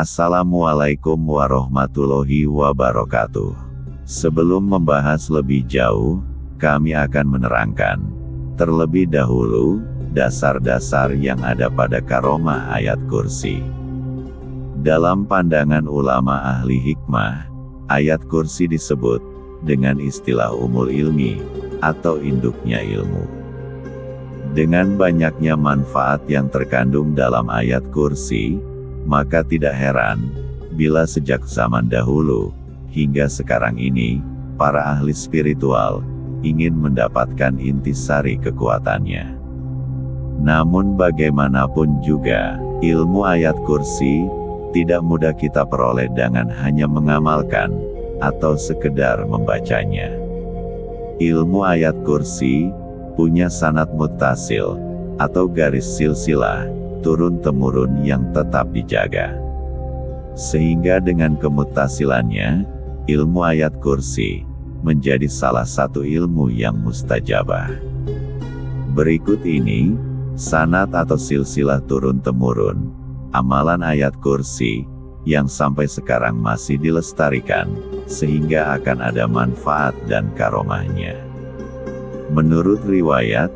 Assalamualaikum warahmatullahi wabarakatuh. Sebelum membahas lebih jauh, kami akan menerangkan terlebih dahulu dasar-dasar yang ada pada karomah ayat kursi. Dalam pandangan ulama ahli hikmah, ayat kursi disebut dengan istilah umul ilmi atau induknya ilmu. Dengan banyaknya manfaat yang terkandung dalam ayat kursi, maka tidak heran bila sejak zaman dahulu hingga sekarang ini, para ahli spiritual ingin mendapatkan intisari kekuatannya. Namun bagaimanapun juga, ilmu ayat kursi tidak mudah kita peroleh dengan hanya mengamalkan atau sekedar membacanya. Ilmu ayat kursi punya sanad muttasil atau garis silsilah turun-temurun yang tetap dijaga. Sehingga dengan kemuttasilannya, ilmu ayat kursi menjadi salah satu ilmu yang mustajabah. Berikut ini sanad atau silsilah turun-temurun amalan ayat kursi yang sampai sekarang masih dilestarikan, sehingga akan ada manfaat dan karomahnya. Menurut riwayat,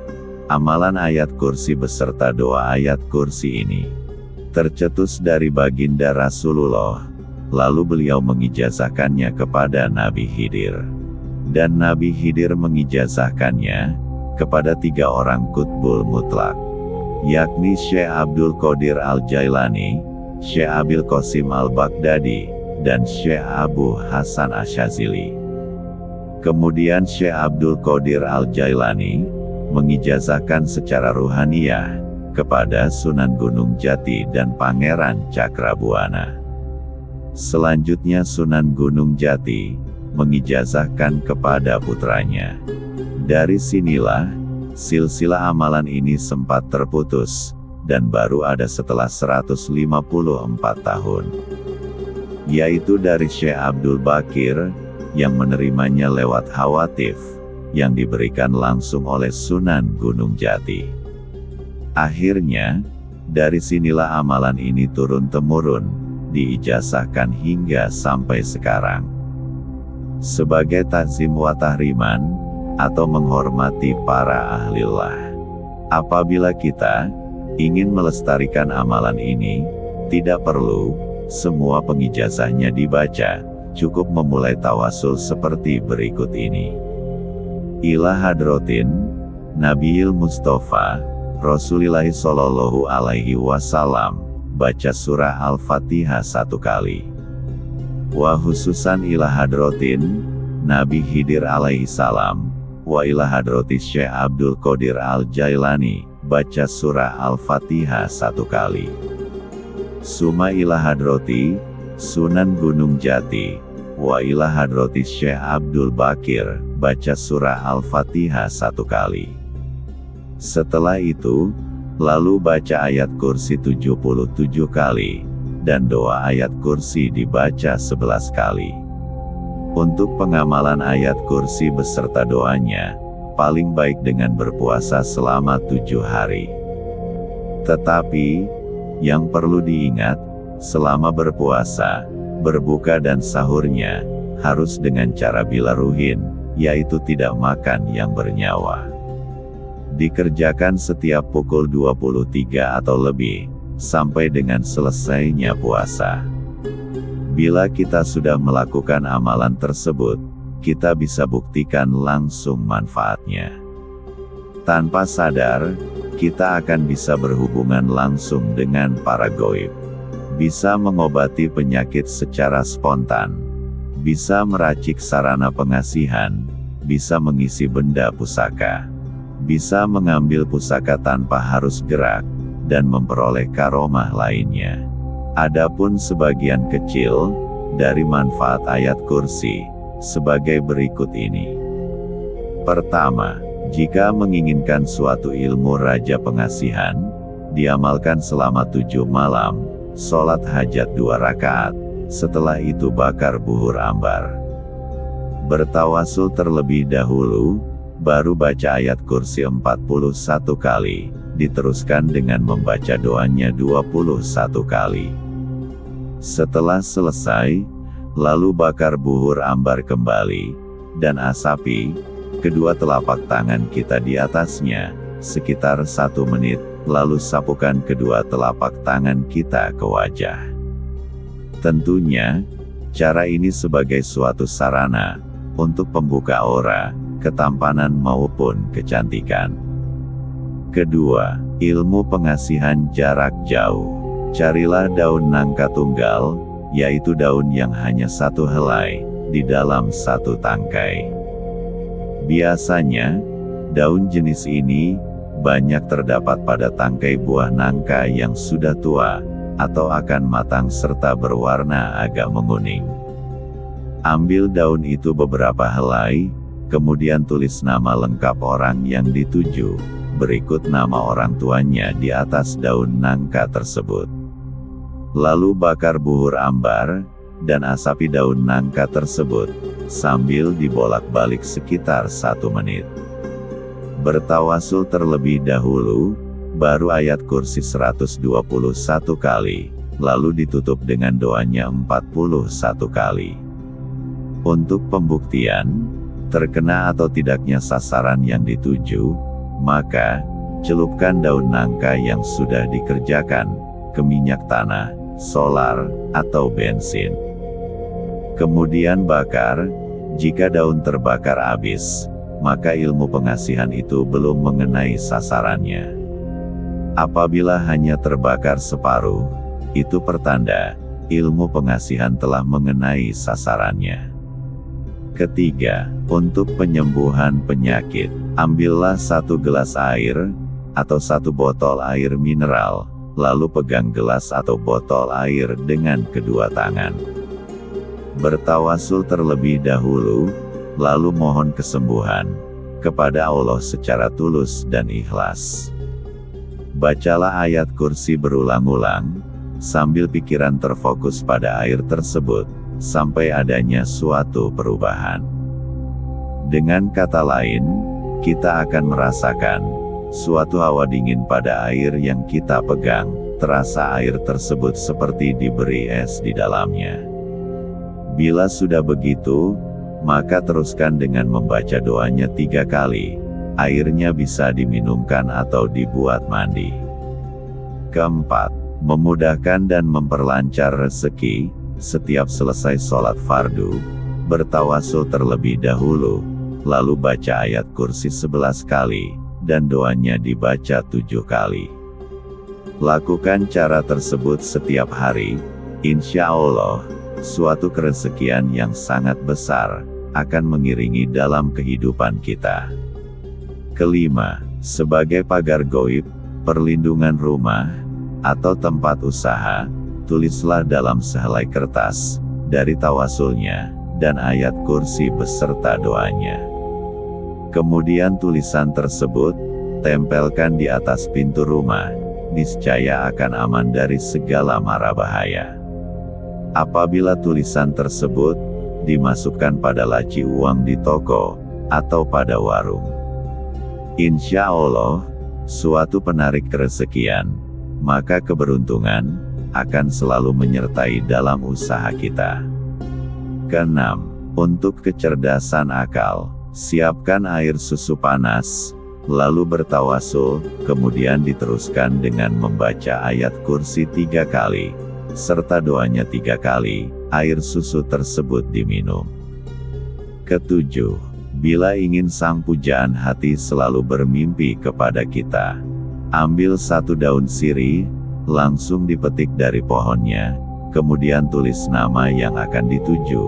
amalan ayat kursi beserta doa ayat kursi ini tercetus dari baginda Rasulullah, lalu beliau mengijazahkannya kepada Nabi Khidir. Dan Nabi Khidir mengijazahkannya kepada 3 orang qutbul mutlak, yakni Syekh Abdul Qadir Al-Jailani, Syekh Abil Qasim Al-Baghdadi, dan Syekh Abu Hasan Asyazili. Kemudian Syekh Abdul Qadir Al-Jailani mengijazahkan secara ruhaniyah kepada Sunan Gunung Jati dan Pangeran Cakrabuana. Selanjutnya Sunan Gunung Jati mengijazahkan kepada putranya. Dari sinilah, silsilah amalan ini sempat terputus, dan baru ada setelah 154 tahun. Yaitu dari Syekh Abdul Bakir, yang menerimanya lewat hawatif, yang diberikan langsung oleh Sunan Gunung Jati. Akhirnya, dari sinilah amalan ini turun-temurun, diijazahkan hingga sampai sekarang. Sebagai takzim wa tahriman, atau menghormati para ahlillah. Apabila kita ingin melestarikan amalan ini, tidak perlu semua pengijazahnya dibaca, cukup memulai tawasul seperti berikut ini. Ila hadrotin Nabiyil Mustafa Rasulillahi Shallallahu Alaihi Wasallam, baca surah Al-Fatihah 1 kali. Wa khususan ila hadrotin Nabi Khidir alaihi salam, wa ila hadroti Syekh Abdul Qadir Al-Jailani, baca surah Al-Fatihah 1 kali. Suma ila hadroti Sunan Gunung Jati, wa ila hadroti Syekh Abdul Bakir, baca surah Al-Fatihah 1 kali. Setelah itu, lalu baca ayat kursi 77 kali, dan doa ayat kursi dibaca 11 kali. Untuk pengamalan ayat kursi beserta doanya, paling baik dengan berpuasa selama 7 hari. Tetapi, yang perlu diingat, selama berpuasa, berbuka dan sahurnya, harus dengan cara bilaruhin, yaitu tidak makan yang bernyawa. Dikerjakan setiap pukul 23 atau lebih, sampai dengan selesainya puasa. Bila kita sudah melakukan amalan tersebut, kita bisa buktikan langsung manfaatnya. Tanpa sadar, kita akan bisa berhubungan langsung dengan para gaib. Bisa mengobati penyakit secara spontan. Bisa meracik sarana pengasihan. Bisa mengisi benda pusaka. Bisa mengambil pusaka tanpa harus gerak, dan memperoleh karomah lainnya. Adapun sebagian kecil dari manfaat ayat kursi, sebagai berikut ini. Pertama, jika menginginkan suatu ilmu raja pengasihan, diamalkan selama 7 malam, sholat hajat 2 rakaat, setelah itu bakar buhur ambar. Bertawasul terlebih dahulu, baru baca ayat kursi 41 kali, diteruskan dengan membaca doanya 21 kali. Setelah selesai, lalu bakar buhur ambar kembali, dan asapi kedua telapak tangan kita di atasnya, sekitar 1 menit, lalu sapukan kedua telapak tangan kita ke wajah. Tentunya, cara ini sebagai suatu sarana untuk pembuka aura, ketampanan maupun kecantikan. Kedua, ilmu pengasihan jarak jauh. Carilah daun nangka tunggal, yaitu daun yang hanya 1 helai, di dalam 1 tangkai. Biasanya, daun jenis ini banyak terdapat pada tangkai buah nangka yang sudah tua, atau akan matang serta berwarna agak menguning. Ambil daun itu beberapa helai, kemudian tulis nama lengkap orang yang dituju, berikut nama orang tuanya di atas daun nangka tersebut. Lalu bakar buhur ambar, dan asapi daun nangka tersebut, sambil dibolak-balik sekitar 1 menit. Bertawasul terlebih dahulu, baru ayat kursi 121 kali, lalu ditutup dengan doanya 41 kali. Untuk pembuktian, terkena atau tidaknya sasaran yang dituju, maka, celupkan daun nangka yang sudah dikerjakan, ke minyak tanah, solar, atau bensin. Kemudian bakar, jika daun terbakar habis, maka ilmu pengasihan itu belum mengenai sasarannya. Apabila hanya terbakar separuh, itu pertanda, ilmu pengasihan telah mengenai sasarannya. Ketiga, untuk penyembuhan penyakit, ambillah 1 gelas air, atau 1 botol air mineral, lalu pegang gelas atau botol air dengan kedua tangan. Bertawasul terlebih dahulu, lalu mohon kesembuhan kepada Allah secara tulus dan ikhlas. Bacalah ayat kursi berulang-ulang, sambil pikiran terfokus pada air tersebut, sampai adanya suatu perubahan. Dengan kata lain, kita akan merasakan suatu hawa dingin pada air yang kita pegang, terasa air tersebut seperti diberi es di dalamnya. Bila sudah begitu, maka teruskan dengan membaca doanya 3 kali. Airnya bisa diminumkan atau dibuat mandi. Keempat, memudahkan dan memperlancar rezeki. Setiap selesai sholat fardu, bertawasul terlebih dahulu, lalu baca ayat kursi 11 kali, dan doanya dibaca 7 kali. Lakukan cara tersebut setiap hari, insya Allah, suatu kerezekian yang sangat besar, akan mengiringi dalam kehidupan kita. Kelima, sebagai pagar gaib, perlindungan rumah, atau tempat usaha, tulislah dalam sehelai kertas, dari tawasulnya, dan ayat kursi beserta doanya. Kemudian tulisan tersebut, tempelkan di atas pintu rumah, niscaya akan aman dari segala mara bahaya. Apabila tulisan tersebut, dimasukkan pada laci uang di toko, atau pada warung, insya Allah, suatu penarik kerezekian, maka keberuntungan, akan selalu menyertai dalam usaha kita. Keenam, untuk kecerdasan akal, siapkan air susu panas, lalu bertawasul, kemudian diteruskan dengan membaca ayat kursi 3 kali, serta doanya 3 kali, air susu tersebut diminum. Ketujuh, bila ingin sang pujaan hati selalu bermimpi kepada kita, ambil 1 daun sirih, langsung dipetik dari pohonnya, kemudian tulis nama yang akan dituju,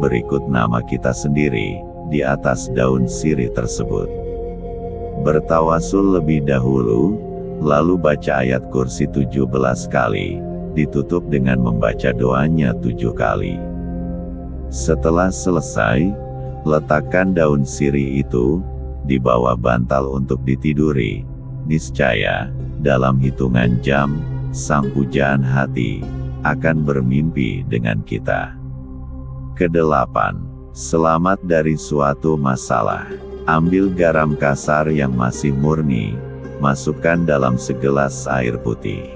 berikut nama kita sendiri, di atas daun sirih tersebut. Bertawasul lebih dahulu, lalu baca ayat kursi 17 kali, ditutup dengan membaca doanya 7 kali. Setelah selesai, letakkan daun sirih itu di bawah bantal untuk ditiduri. Niscaya, dalam hitungan jam, sang pujaan hati akan bermimpi dengan kita. Kedelapan, selamat dari suatu masalah. Ambil garam kasar yang masih murni, masukkan dalam segelas air putih.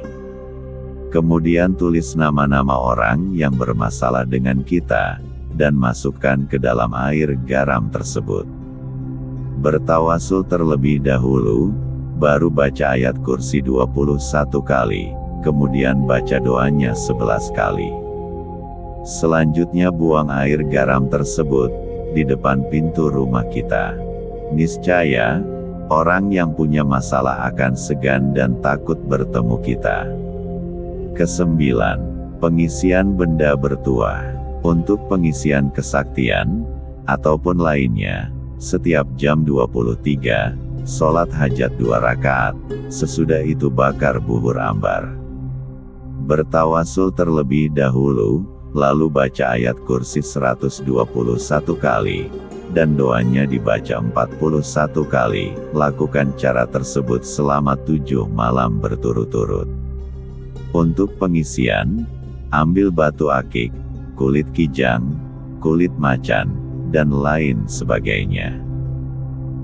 Kemudian tulis nama-nama orang yang bermasalah dengan kita, dan masukkan ke dalam air garam tersebut. Bertawasul terlebih dahulu, baru baca ayat kursi 21 kali, kemudian baca doanya 11 kali. Selanjutnya buang air garam tersebut di depan pintu rumah kita. Niscaya, orang yang punya masalah akan segan dan takut bertemu kita. Kesembilan, pengisian benda bertuah. Untuk pengisian kesaktian, ataupun lainnya, setiap jam 23, sholat hajat 2 rakaat, sesudah itu bakar buhur ambar. Bertawasul terlebih dahulu, lalu baca ayat kursi 121 kali, dan doanya dibaca 41 kali. Lakukan cara tersebut selama 7 malam berturut-turut. Untuk pengisian, ambil batu akik, kulit kijang, kulit macan, dan lain sebagainya.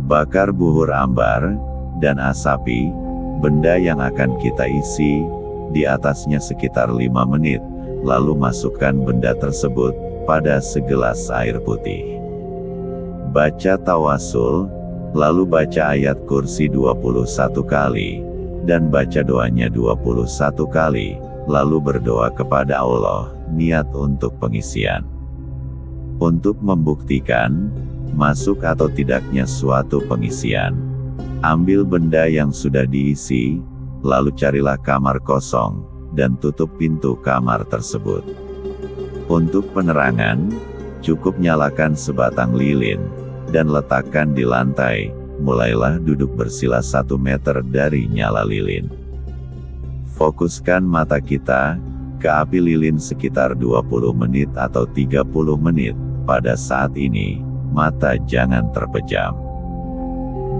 Bakar buhur ambar, dan asapi, benda yang akan kita isi, di atasnya sekitar 5 menit, lalu masukkan benda tersebut pada segelas air putih. Baca tawasul, lalu baca ayat kursi 21 kali, dan baca doanya 21 kali, lalu berdoa kepada Allah, niat untuk pengisian. Untuk membuktikan, masuk atau tidaknya suatu pengisian, ambil benda yang sudah diisi, lalu carilah kamar kosong, dan tutup pintu kamar tersebut. Untuk penerangan, cukup nyalakan sebatang lilin, dan letakkan di lantai, mulailah duduk bersila 1 meter dari nyala lilin. Fokuskan mata kita ke api lilin sekitar 20 menit atau 30 menit, pada saat ini, mata jangan terpejam.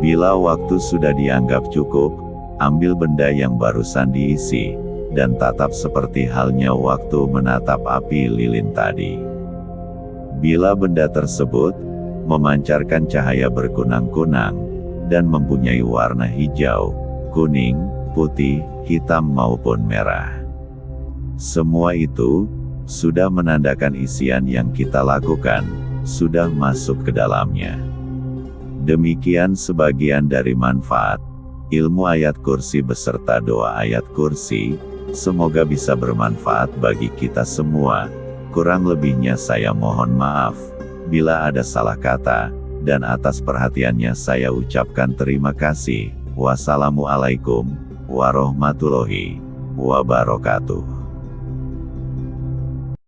Bila waktu sudah dianggap cukup, ambil benda yang barusan diisi, dan tatap seperti halnya waktu menatap api lilin tadi. Bila benda tersebut memancarkan cahaya berkunang-kunang, dan mempunyai warna hijau, kuning, putih, hitam maupun merah, semua itu sudah menandakan isian yang kita lakukan sudah masuk ke dalamnya. Demikian sebagian dari manfaat ilmu ayat kursi beserta doa ayat kursi. Semoga bisa bermanfaat bagi kita semua. Kurang lebihnya saya mohon maaf bila ada salah kata, dan atas perhatiannya saya ucapkan terima kasih. Wassalamualaikum warahmatullahi wabarakatuh.